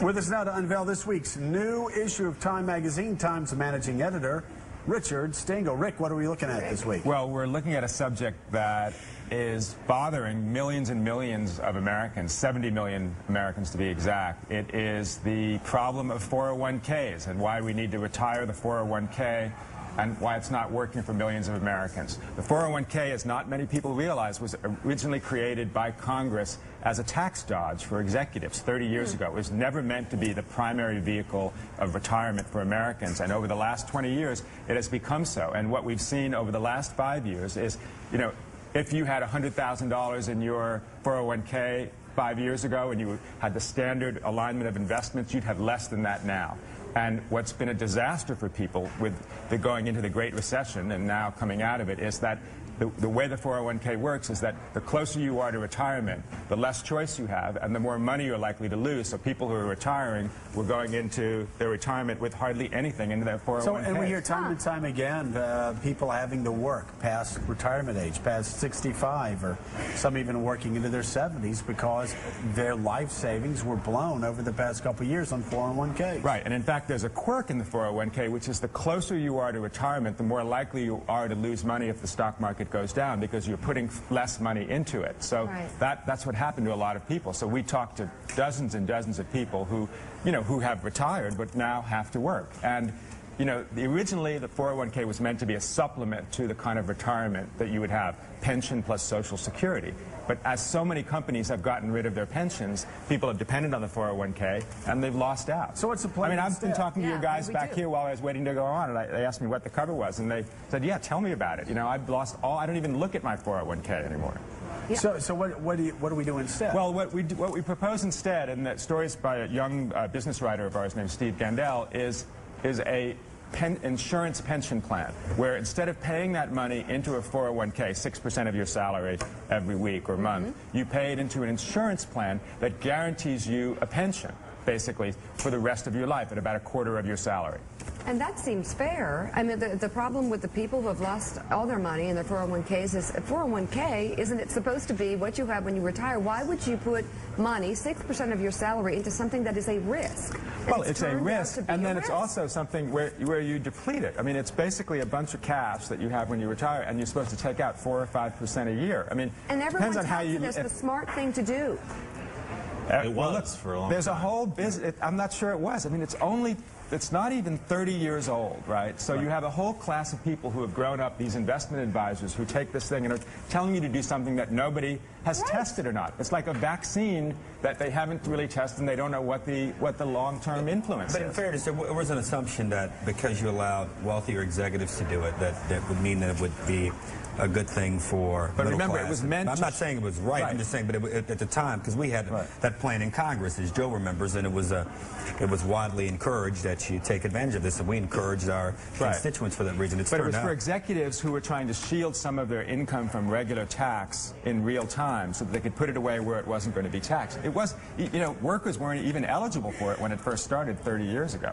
With us now to unveil this week's new issue of Time magazine, Time's managing editor, Richard Stengel. Rick, what are we looking at this week? Well, we're looking at a subject that is bothering millions and millions of Americans, 70 million Americans to be exact. It is the problem of 401ks and why we need to retire the 401k and why it's not working for millions of Americans. The 401k, as not many people realize, was originally created by Congress as a tax dodge for executives 30 years ago. It was never meant to be the primary vehicle of retirement for Americans, and over the last 20 years, it has become so. And what we've seen over the last 5 years is, you know, if you had $100,000 in your 401k 5 years ago and you had the standard alignment of investments, you'd have less than that now. And what's been a disaster for people with the going into the Great Recession and now coming out of it is that the way the 401k works is that the closer you are to retirement, the less choice you have and the more money you're likely to lose. So people who are retiring were going into their retirement with hardly anything into their 401k. So, and we hear time and time again people having to work past retirement age, past 65, or some even working into their 70s because their life savings were blown over the past couple of years on 401ks. Right, and in fact there's a quirk in the 401k, which is the closer you are to retirement, the more likely you are to lose money if the stock market goes down because you're putting less money into it. So that's what happened to a lot of people. So we talked to dozens and dozens of people who, you know, who have retired but now have to work. And, you know, originally the 401k was meant to be a supplement to the kind of retirement that you would have, pension plus Social Security. But as so many companies have gotten rid of their pensions, people have depended on the 401k and they've lost out. So what's the plan? I mean, I've been talking to you guys back here while I was waiting to go on, and they asked me what the cover was, and they said, yeah, tell me about it. You know, I've lost all, I don't even look at my 401k anymore. Yeah. So what do we do instead? Well, what we propose instead, and that story is by a young business writer of ours named Steve Gandel, is a insurance pension plan, where instead of paying that money into a 401k, 6% of your salary every week or month, you pay it into an insurance plan that guarantees you a pension, basically, for the rest of your life at about a quarter of your salary. And that seems fair. I mean, the problem with the people who have lost all their money in their 401ks is 401k, isn't it supposed to be what you have when you retire? Why would you put money, 6% of your salary, into something that is a risk? Well, it's a risk, and then it's also something where you deplete it. I mean, it's basically a bunch of cash that you have when you retire, and you're supposed to take out 4 or 5% a year. I mean, and everyone depends on how you. It's the smart thing to do. It was for a long time. There's a whole business. I'm not sure it was. I mean, it's not even 30 years old, right? So you have a whole class of people who have grown up, these investment advisors, who take this thing and are telling you to do something that nobody has tested or not. It's like a vaccine that they haven't really tested, and they don't know what the long-term influence is. But in fairness, there was an assumption that because you allowed wealthier executives to do it, that would mean that it would be a good thing for but middle remember, class. it was meant I'm not saying it was right. I'm just saying, but at the time, because we had that plan in Congress, as Joe remembers, and it was widely encouraged that you take advantage of this, and we encouraged our constituents for that reason. But it was for executives who were trying to shield some of their income from regular tax in real time, so that they could put it away where it wasn't going to be taxed. It was, you know, workers weren't even eligible for it when it first started 30 years ago.